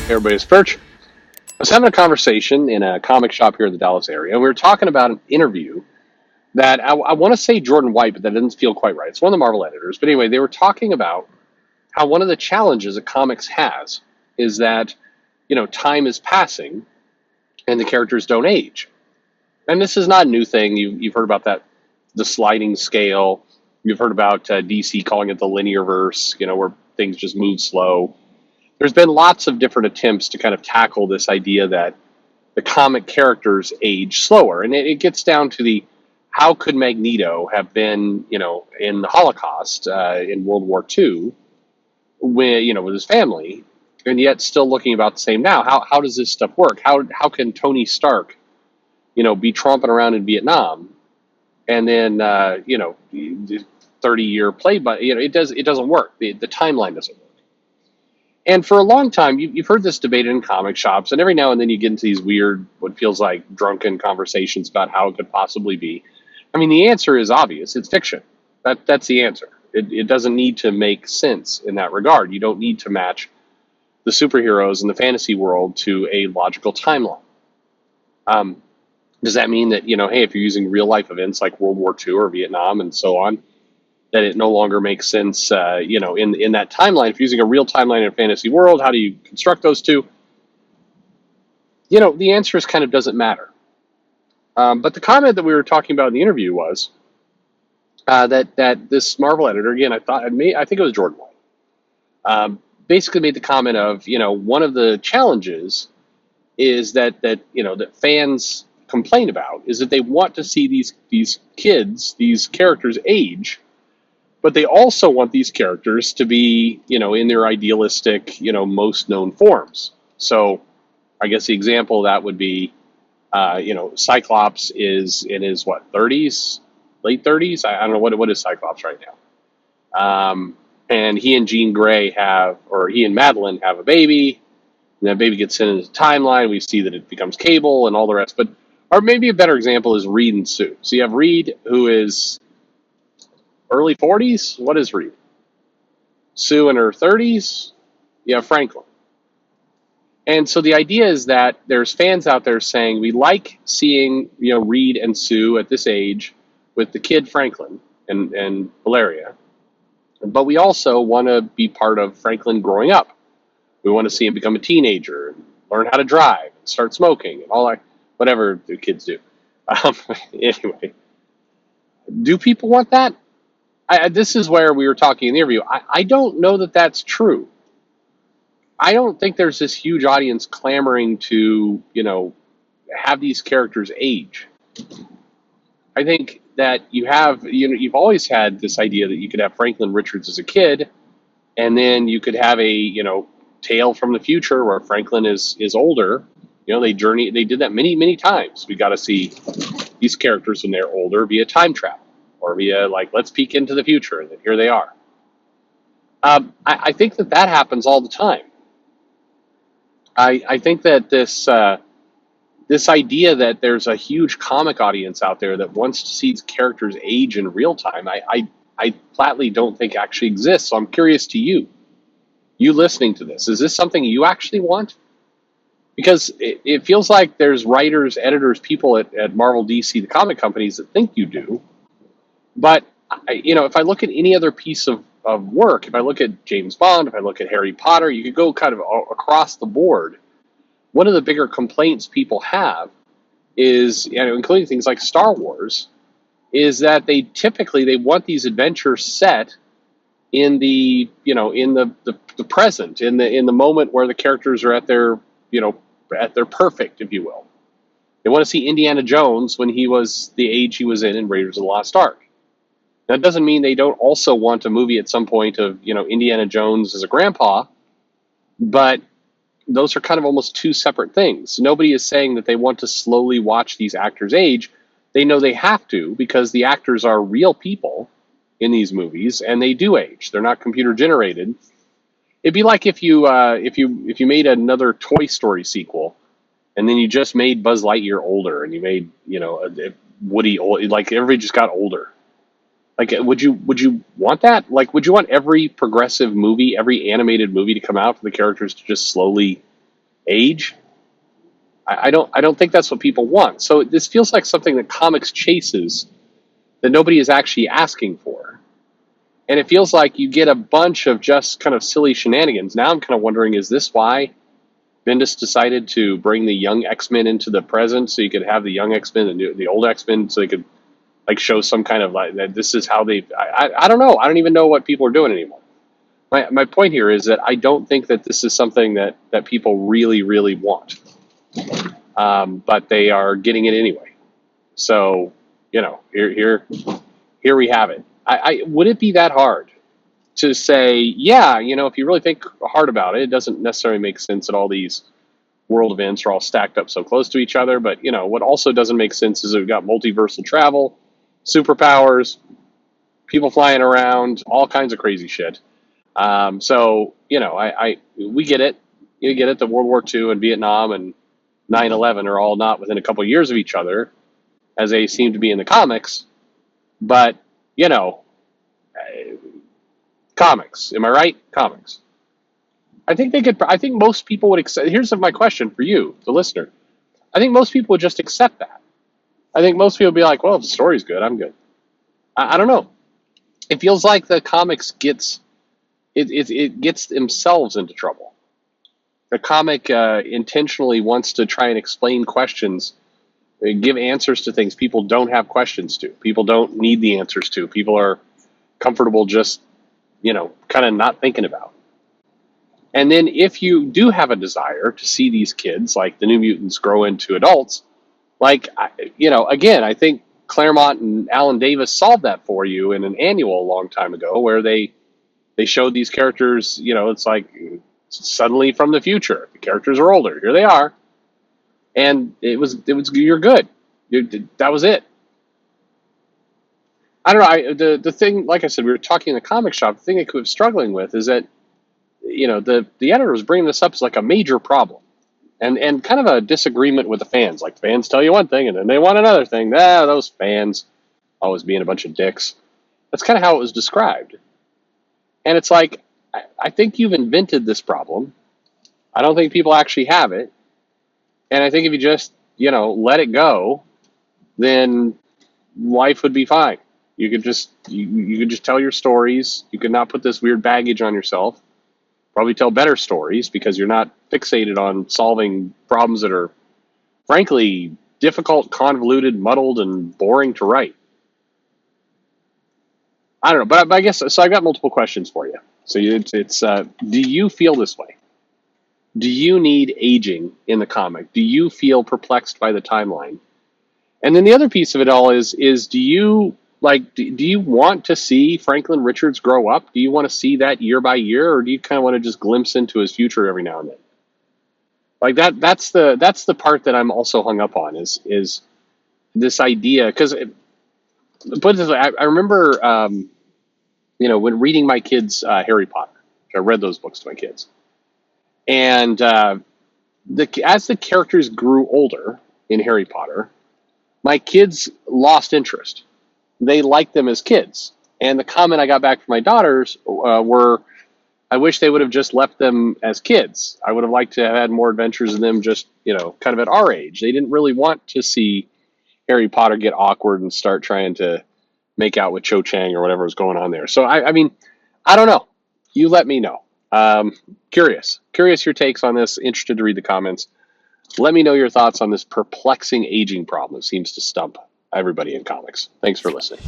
Hey everybody, it's Perch. I was having a conversation in a comic shop here in the Dallas area, and we were talking about an interview that I want to say Jordan White, but that doesn't feel quite right. It's one of the Marvel editors. But anyway, they were talking about how one of the challenges a comics has is that, time is passing and the characters don't age. And this is not a new thing. You've heard about that, the sliding scale. You've heard about DC calling it the linear verse, where things just move slow. There's been lots of different attempts to kind of tackle this idea that the comic characters age slower. And it gets down to the how could Magneto have been, in the Holocaust in World War II, with his family, and yet still looking about the same now? How does this stuff work? How can Tony Stark, be tromping around in Vietnam, and then 30-year play, but it doesn't work. The timeline doesn't work. And for a long time, you've heard this debated in comic shops, and every now and then you get into these weird, what feels like drunken conversations about how it could possibly be. I mean, the answer is obvious. It's fiction. That's the answer. It doesn't need to make sense in that regard. You don't need to match the superheroes in the fantasy world to a logical timeline. Does that mean that, hey, if you're using real life events like World War II or Vietnam and so on, that it no longer makes sense, in that timeline? If you're using a real timeline in a fantasy world, how do you construct those two? The answer is kind of doesn't matter. But the comment that we were talking about in the interview was that this Marvel editor, again, I think it was Jordan White, basically made the comment of, one of the challenges is that fans complain about is that they want to see these kids, these characters age, but they also want these characters to be, in their idealistic, most known forms. So I guess the example of that would be, Cyclops is in his, 30s, late 30s? I don't know, what is Cyclops right now? And he and Jean Grey he and Madeline have a baby, and that baby gets sent into the timeline. We see that it becomes Cable and all the rest. Or maybe a better example is Reed and Sue. So you have Reed, who is early 40s. What is Reed? Sue in her 30s. You have Franklin. And so the idea is that there's fans out there saying we like seeing, Reed and Sue at this age with the kid Franklin and Valeria, but we also want to be part of Franklin growing up. We want to see him become a teenager, and learn how to drive, and start smoking, and all that, whatever the kids do. Anyway, do people want that? This is where we were talking in the interview. I don't know that that's true. I don't think there's this huge audience clamoring to, have these characters age. I think that you've always had this idea that you could have Franklin Richards as a kid, and then you could have a, tale from the future where Franklin is older. They did that many, many times. We got to see these characters when they're older via time travel, or via, let's peek into the future, and then here they are. I think that happens all the time. I think that this idea that there's a huge comic audience out there that wants to see characters age in real time, I flatly don't think actually exists. So I'm curious to you listening to this. Is this something you actually want? Because it feels like there's writers, editors, people at Marvel, DC, the comic companies that think you do. But, if I look at any other piece of work, if I look at James Bond, if I look at Harry Potter, you could go kind of across the board. One of the bigger complaints people have is, including things like Star Wars, is that they typically want these adventures set in the present, in the moment where the characters are at their perfect, if you will. They want to see Indiana Jones when he was the age he was in Raiders of the Lost Ark. That doesn't mean they don't also want a movie at some point of, Indiana Jones as a grandpa, but those are kind of almost two separate things. Nobody is saying that they want to slowly watch these actors age. They know they have to because the actors are real people in these movies, and they do age. They're not computer generated. It'd be like if you made another Toy Story sequel, and then you just made Buzz Lightyear older, and you made Woody old, like everybody just got older. Like, would you want that? Like, would you want every progressive movie, every animated movie to come out for the characters to just slowly age. I don't think that's what people want. So this feels like something that comics chases that nobody is actually asking for. And it feels like you get a bunch of just kind of silly shenanigans. Now I'm kind of wondering, is this why Bendis decided to bring the young X-Men into the present, so you could have the young X-Men and the old X-Men, so they could like show some kind of like that this is how they. I don't know. I don't even know what people are doing anymore. My point here is that I don't think that this is something that people really want, but they are getting it anyway. So here we have it. I would it be that hard to say, yeah, if you really think hard about it, it doesn't necessarily make sense that all these world events are all stacked up so close to each other. But what also doesn't make sense is we've got multiversal travel, superpowers, people flying around, all kinds of crazy shit. So we get it. You get it that World War II and Vietnam and 9/11 are all not within a couple of years of each other, as they seem to be in the comics. But comics. Am I right? Comics. I think they could. I think most people would accept. Here's my question for you, the listener. I think most people would just accept that. I think most people would be like, "Well, if the story's good, I'm good." I don't know. It feels like the comics gets it gets themselves into trouble. The comic intentionally wants to try and explain questions, give answers to things people don't have questions to. People don't need the answers to. People are comfortable just kind of not thinking about. And then if you do have a desire to see these kids, like the New Mutants, grow into adults, like, again, I think Claremont and Alan Davis solved that for you in an annual a long time ago, where they showed these characters, it's like suddenly from the future. The characters are older. Here they are. And it was you're good. That was it. I don't know. The thing, like I said, we were talking in the comic shop. The thing I was struggling with is that the editor was bringing this up as like a major problem, and kind of a disagreement with the fans. Like, fans tell you one thing and then they want another thing. Those fans always being a bunch of dicks. That's kind of how it was described. And it's like, I think you've invented this problem. I don't think people actually have it. And I think if you just let it go, then life would be fine. You could just you could just tell your stories. You could not put this weird baggage on yourself. Probably tell better stories because you're not fixated on solving problems that are, frankly, difficult, convoluted, muddled, and boring to write. I don't know, but I guess so. I've got multiple questions for you. So it's do you feel this way? Do you need aging in the comic? Do you feel perplexed by the timeline? And then the other piece of it all is do you do you want to see Franklin Richards grow up? Do you want to see that year by year, or do you kind of want to just glimpse into his future every now and then? Like that's the part that I'm also hung up on is this idea, because put it this way, I remember when reading my kids Harry Potter. I read those books to my kids, and as the characters grew older in Harry Potter, my kids lost interest. They liked them as kids. And the comment I got back from my daughters were, I wish they would have just left them as kids. I would have liked to have had more adventures in them just, kind of at our age. They didn't really want to see Harry Potter get awkward and start trying to make out with Cho Chang or whatever was going on there. So, I mean, I don't know. You let me know. Curious your takes on this. Interested to read the comments. Let me know your thoughts on this perplexing aging problem that seems to stump everybody in comics. Thanks for listening.